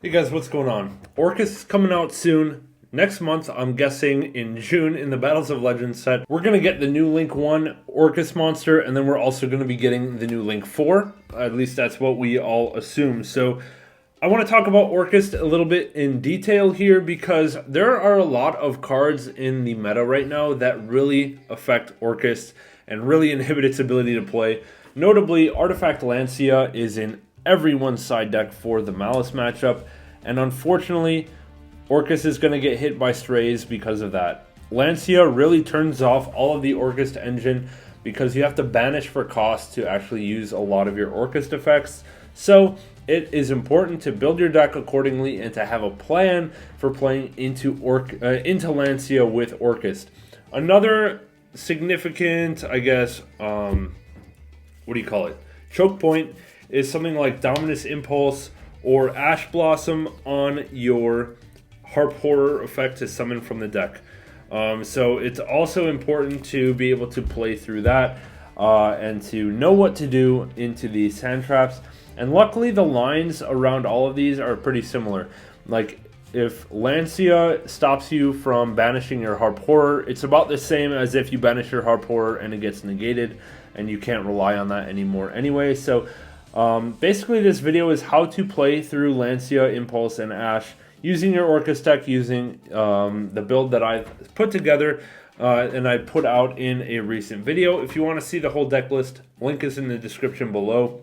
Hey guys, what's going on? Orcust is coming out soon. Next month, I'm guessing in June, in the Battles of Legends set, we're going to get the new Link 1 Orcust monster, and then we're also going to be getting the new Link 4. At least that's what we all assume. So I want to talk about Orcust a little bit in detail here because there are a lot of cards in the meta right now that really affect Orcust and really inhibit its ability to play. Notably, Artifact Lancia is in everyone's side deck for the Maliss matchup, and unfortunately Orcust is going to get hit by strays because of that. Lancia really turns off all of the Orcust engine because you have to banish for cost to actually use a lot of your Orcust effects. So it is important to build your deck accordingly and to have a plan for playing into Lancia with Orcust. Another significant, I guess, choke point is something like Dominus Impulse or Ash Blossom on your Harp Horror effect to summon from the deck. So it's also important to be able to play through that and to know what to do into these Handtraps. And luckily the lines around all of these are pretty similar. Like if Lancia stops you from banishing your Harp Horror, it's about the same as if you banish your Harp Horror and it gets negated and you can't rely on that anymore anyway. So basically this video is how to play through Lancia, Impulse, and Ash using your Orcust deck, using the build that I've put together and I put out in a recent video. If you want to see the whole deck list, link is in the description below.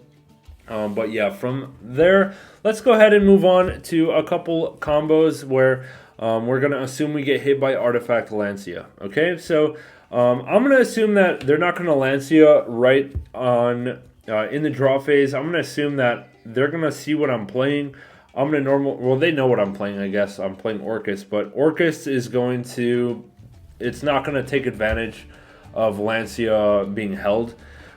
But yeah, from there, let's go ahead and move on to a couple combos where we're going to assume we get hit by Artifact Lancia. Okay, so I'm going to assume that they're not going to Lancia right on in the draw phase. I'm going to assume that they're going to see what I'm playing. I'm going to well, they know what I'm playing, I guess. I'm playing Orcust, but Orcust is going to, it's not going to take advantage of Lancia being held.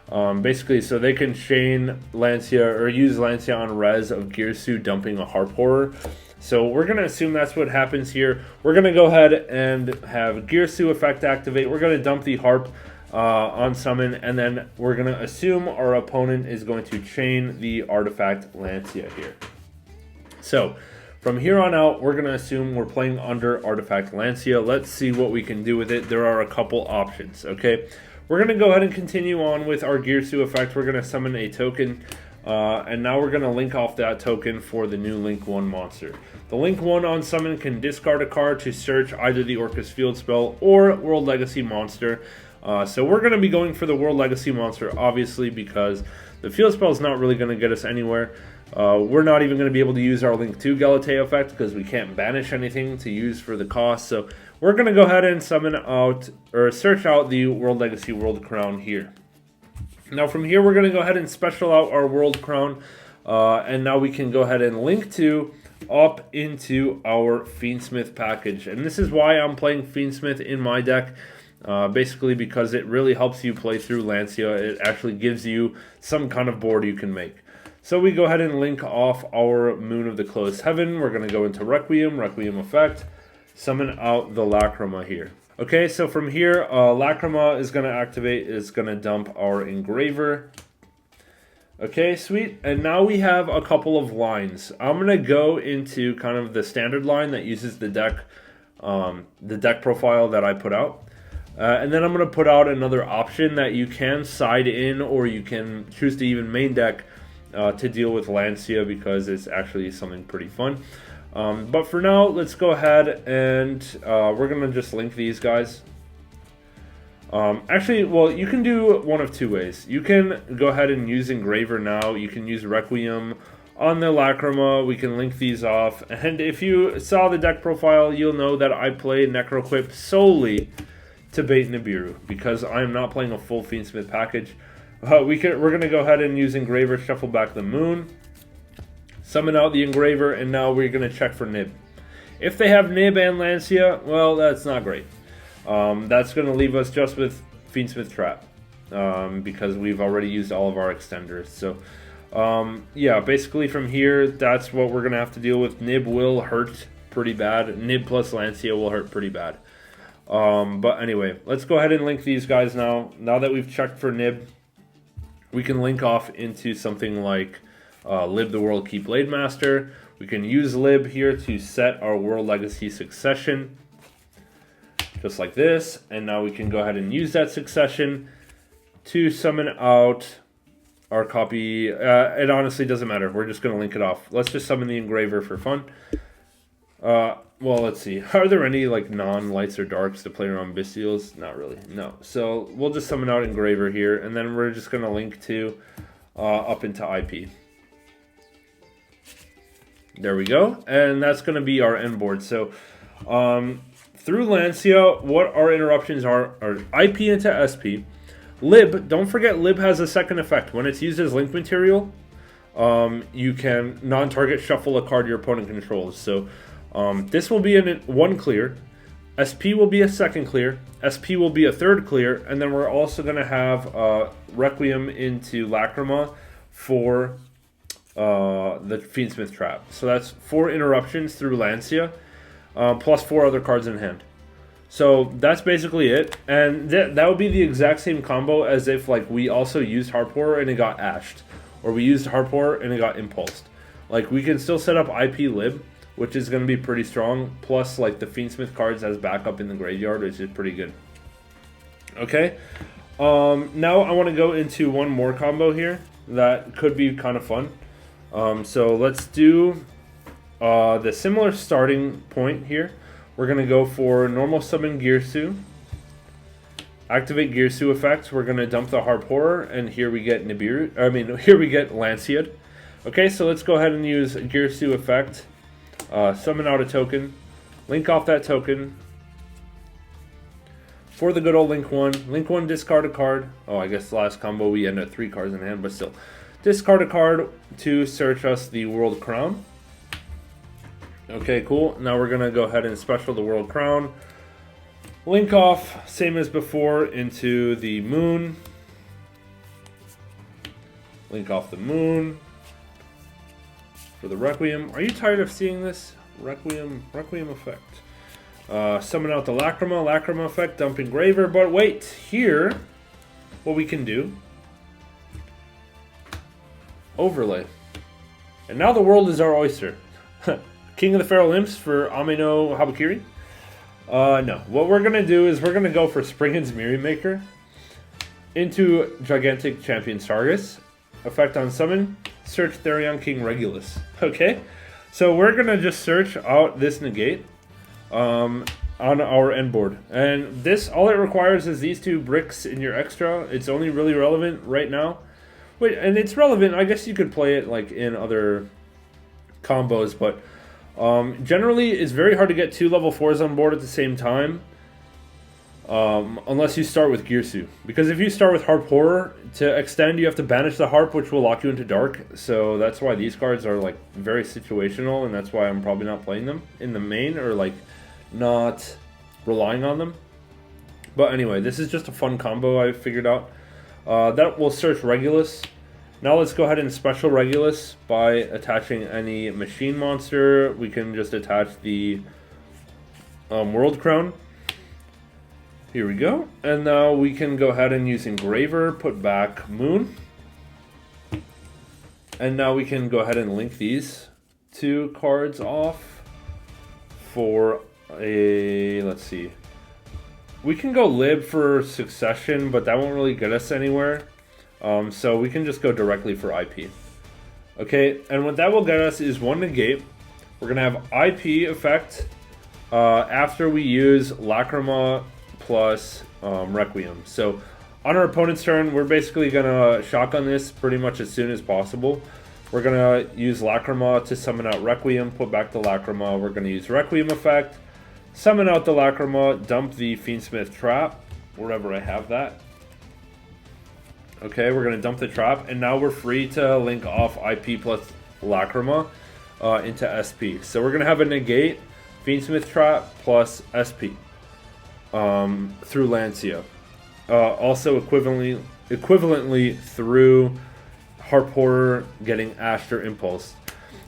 Basically, so they can chain Lancia or use Lancia on res of Girsu dumping a Harp Horror. So we're going to assume that's what happens here. We're going to go ahead and have Girsu effect activate. We're going to dump the Harp on summon, and then we're going to assume our opponent is going to chain the Artifact Lancia here. So from here on out, we're going to assume we're playing under Artifact Lancia. Let's see what we can do with it. There are a couple options, okay? We're going to go ahead and continue on with our Girsu effect. We're going to summon a token, and now we're going to link off that token for the new Link 1 monster. The Link 1 on summon can discard a card to search either the Orcust field spell or World Legacy monster. So we're going to be going for the World Legacy monster, obviously, because the field spell is not really going to get us anywhere. We're not even going to be able to use our Link 2 Galate effect because we can't banish anything to use for the cost. So we're going to go ahead and summon out, or search out the World Legacy World Crown here. Now from here, we're going to go ahead and special out our World Crown. And now we can go ahead and link to up into our Fiendsmith package. And this is why I'm playing Fiendsmith in my deck. Basically because it really helps you play through Lancia. It actually gives you some kind of board you can make. So we go ahead and link off our Moon of the Closed Heaven. We're going to go into Requiem effect, summon out the Lacrima here. Okay, so from here, Lacrima is going to activate, is going to dump our Engraver. Okay, sweet. And now we have a couple of lines. I'm going to go into kind of the standard line that uses the deck profile that I put out. And then I'm going to put out another option that you can side in, or you can choose to even main deck to deal with Lancia, because it's actually something pretty fun. But for now, let's go ahead and we're going to just link these guys. Actually, well, you can do one of two ways. You can go ahead and use Engraver now. You can use Requiem on the Lacrima. We can link these off. And if you saw the deck profile, you'll know that I play Necroquip solely to bait Nibiru, because I am not playing a full Fiendsmith package. We're going to go ahead and use Engraver, shuffle back the Moon, summon out the Engraver, and now we're going to check for Nib. If they have Nib and Lancia, well, that's not great. That's going to leave us just with Fiendsmith Trap, because we've already used all of our extenders. So, yeah, basically from here, that's what we're going to have to deal with. Nib will hurt pretty bad. Nib plus Lancia will hurt pretty bad. But anyway, let's go ahead and link these guys now. Now that we've checked for Nib, we can link off into something like Live the World, Keep Blade Master. We can use lib here to set our World Legacy succession, just like this. And now we can go ahead and use that succession to summon out our copy. It honestly doesn't matter. We're just going to link it off. Let's just summon the engraver for fun. Well, let's see. Are there any like non-lights or darks to play around bestials? Not really. No. So we'll just summon out engraver here, and then we're just going to link to up into IP. There we go. And that's going to be our end board. So through Lancia, what our interruptions are IP into SP. Lib, don't forget lib has a second effect. When it's used as link material, you can non-target shuffle a card your opponent controls. So this will be one clear, SP will be a second clear, SP will be a third clear, and then we're also going to have Requiem into Lacrima for the Fiendsmith trap. So that's 4 interruptions through Lancia, plus 4 other cards in hand. So that's basically it, and that would be the exact same combo as if like we also used Harp Horror and it got ashed, or we used Harp Horror and it got impulsed. Like we can still set up IP lib, which is going to be pretty strong, plus like the Fiendsmith cards as backup in the graveyard, which is pretty good. Okay, now I want to go into one more combo here that could be kind of fun. So let's do the similar starting point here. We're going to go for normal summon Girsu. Activate Girsu effects. We're going to dump the Harp Horror, and here we get Nibiru. Here we get Lanciad. Okay, so let's go ahead and use Girsu effect. Summon out a token. Link off that token. For the good old Link 1. Link 1, discard a card. Oh, I guess the last combo we end at 3 cards in hand, but still. Discard a card to search us the World Crown. Okay, cool. Now we're going to go ahead and special the World Crown. Link off, same as before, into the Moon. Link off the Moon. For the Requiem. Are you tired of seeing this? Requiem effect. Summon out the Lacrima effect, dump engraver. But wait, here, what we can do. Overlay. And now the world is our oyster. King of the Feral Imps for Amino Habakiri? No. What we're going to do is we're going to go for Springen's Mirror Maker into Gigantic Champion Sargus. Effect on summon, search Therion King Regulus. Okay? So we're going to just search out this negate on our end board. And this, all it requires is these 2 bricks in your extra. It's only really relevant right now. Wait, and it's relevant. I guess you could play it like in other combos, but generally, it's very hard to get 2 level 4s on board at the same time, unless you start with Girsu. Because if you start with Harp Horror, to extend, you have to banish the Harp, which will lock you into Dark. So that's why these cards are like very situational, and that's why I'm probably not playing them in the main, or like not relying on them. But anyway, this is just a fun combo I figured out. That will search Regulus. Now let's go ahead and special Regulus by attaching any machine monster. We can just attach the World Crown. Here we go. And now we can go ahead and use Engraver, put back Moon. And now we can go ahead and link these 2 cards off for a, let's see. We can go lib for succession, but that won't really get us anywhere. So we can just go directly for IP. Okay, and what that will get us is 1 negate. We're going to have IP effect after we use Lacrima plus Requiem. So on our opponent's turn, we're basically going to shotgun this pretty much as soon as possible. We're going to use Lacrima to summon out Requiem, put back the Lacrima. We're going to use Requiem effect, summon out the Lacrima, dump the Fiendsmith trap, wherever I have that. Okay, we're going to dump the trap, and now we're free to link off IP plus Lacrima into SP. So we're going to have a negate, Fiendsmith trap plus SP through Lancia. Also equivalently through Harp Horror getting Ashed or Impulse.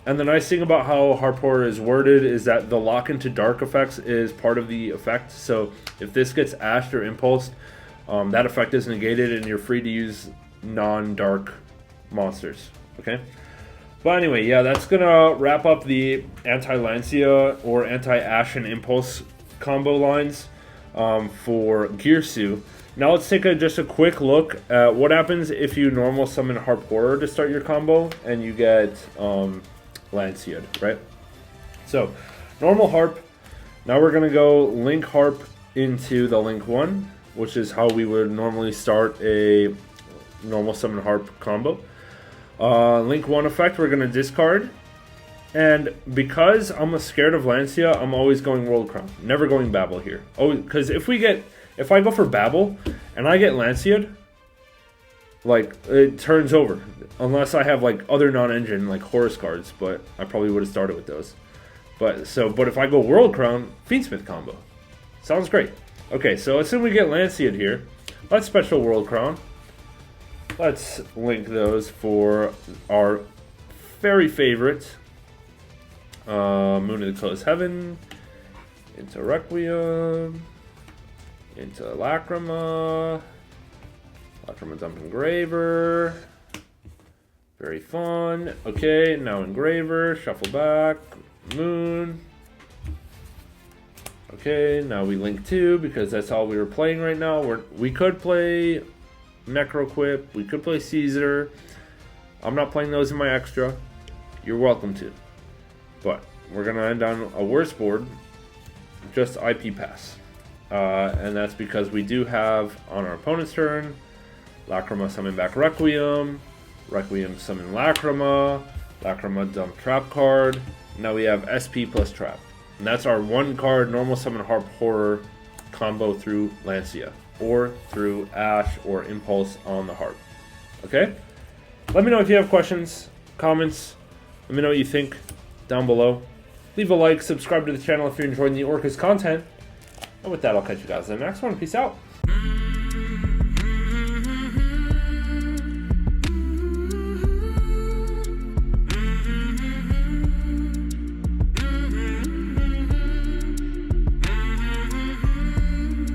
And the nice thing about how Harp Horror is worded is that the lock into dark effects is part of the effect. So if this gets Ashed or Impulsed, that effect is negated and you're free to use non-dark monsters. Okay. But anyway, yeah, that's gonna wrap up the anti-Lancia or anti-Ashen Impulse combo lines for Girsu. Now let's take just a quick look at what happens if you normal summon Harp Horror to start your combo and you get Lancia, right? So, normal Harp. Now we're gonna go Link Harp into the Link 1, which is how we would normally start a normal summon Harp combo. Link 1 effect, we're going to discard. And because I'm scared of Lancia, I'm always going World Crown. Never going Babel here. Oh, because if I go for Babel and I get Lancia, like, it turns over. Unless I have, like, other non-engine, like, Horus cards. But I probably would have started with those. But if I go World Crown, Fiendsmith combo. Sounds great. Okay, so as soon as we get Lancia here, let's special World Crown. Let's link those for our very favorite Moon of the Closed Heaven, into Requiem, into Lacrima Dump Engraver. Very fun. Okay, now Engraver, shuffle back, Moon. Okay, now we link 2 because that's all we were playing right now. We could play Necroquip, we could play Caesar. I'm not playing those in my extra. You're welcome to. But we're going to end on a worse board, just IP pass. And that's because we do have, on our opponent's turn, Lacrima summon back Requiem, Requiem summon Lacrima, Lacrima dump trap card. Now we have SP plus trap. And that's our 1 card normal summon Harp Horror combo through Lancia. Or through Ash or Impulse on the Harp. Okay? Let me know if you have questions, comments. Let me know what you think down below. Leave a like, subscribe to the channel if you're enjoying the Orcust content. And with that, I'll catch you guys in the next one. Peace out.